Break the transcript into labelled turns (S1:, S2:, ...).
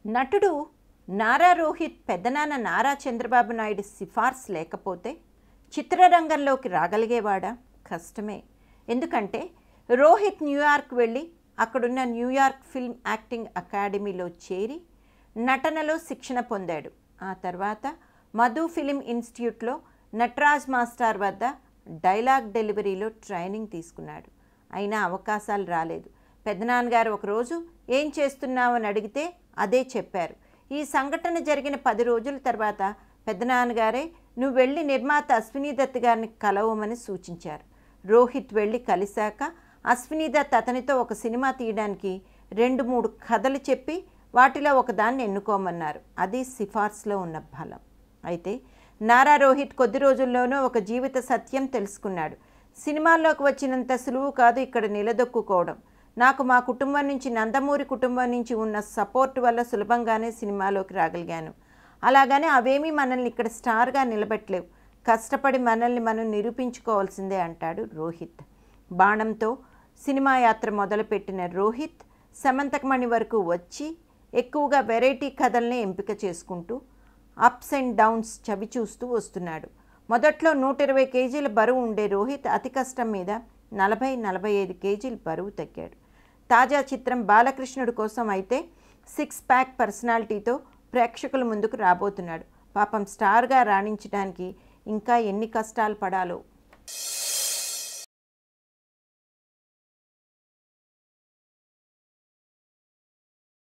S1: నటుడు నారా రోహిత్ పెద్దనాన్న నారా చంద్రబాబు నాయుడు సిఫార్సు లేకపోతే చిత్రరంగంలోకి రాగలిగేవాడా? కష్టమే. ఎందుకంటే రోహిత్ న్యూయార్క్ వెళ్ళి అక్కడున్న న్యూయార్క్ ఫిల్మ్ యాక్టింగ్ అకాడమీలో చేరి నటనలో శిక్షణ పొందాడు. ఆ తర్వాత మధు ఫిలిం ఇన్స్టిట్యూట్లో నటరాజ్ మాస్టర్ వద్ద డైలాగ్ డెలివరీలో ట్రైనింగ్ తీసుకున్నాడు. అయినా అవకాశాలు రాలేదు. పెద్దనాన్నగారు ఒకరోజు ఏం చేస్తున్నావు అని అడిగితే అదే చెప్పారు. ఈ సంఘటన జరిగిన 10 రోజుల తర్వాత పెద్దనాన్నగారే నువ్వు వెళ్ళి నిర్మాత అశ్వినీ దత్ గారిని కలవమని సూచించారు. రోహిత్ వెళ్ళి కలిశాక అశ్వినీ దత్ అతనితో ఒక సినిమా తీయడానికి 2-3 కథలు చెప్పి వాటిలో ఒకదాన్ని ఎన్నుకోమన్నారు. అది సిఫార్సులో ఉన్న బలం. అయితే నారా రోహిత్ కొద్ది రోజుల్లోనూ ఒక జీవిత సత్యం తెలుసుకున్నాడు. సినిమాల్లోకి వచ్చినంత సులువు కాదు ఇక్కడ నిలదొక్కుకోవడం. నాకు మా కుటుంబం నుంచి, నందమూరి కుటుంబం నుంచి ఉన్న సపోర్ట్ వల్ల సులభంగానే సినిమాలోకి రాగలిగాను. అలాగని అవేమీ మనల్ని ఇక్కడ స్టార్గా నిలబెట్టలేవు. కష్టపడి మనల్ని మనం నిరూపించుకోవాల్సిందే అంటాడు రోహిత్. బాణంతో సినిమా యాత్ర మొదలుపెట్టిన రోహిత్ సమంతకమణి వరకు వచ్చి ఎక్కువగా వెరైటీ కథల్ని ఎంపిక చేసుకుంటూ అప్స్ అండ్ డౌన్స్ చవి చూస్తూ వస్తున్నాడు. మొదట్లో 120 కేజీల బరువు ఉండే రోహిత్ అతి కష్టం మీద 40-45 కేజీలు బరువు తగ్గాడు. తాజా చిత్రం బాలకృష్ణుడు కోసం అయితే 6 ప్యాక్ పర్సనాలిటీతో ప్రేక్షకుల ముందుకు రాబోతున్నాడు. పాపం స్టార్గా రాణించడానికి ఇంకా ఎన్ని కష్టాలు పడాలో.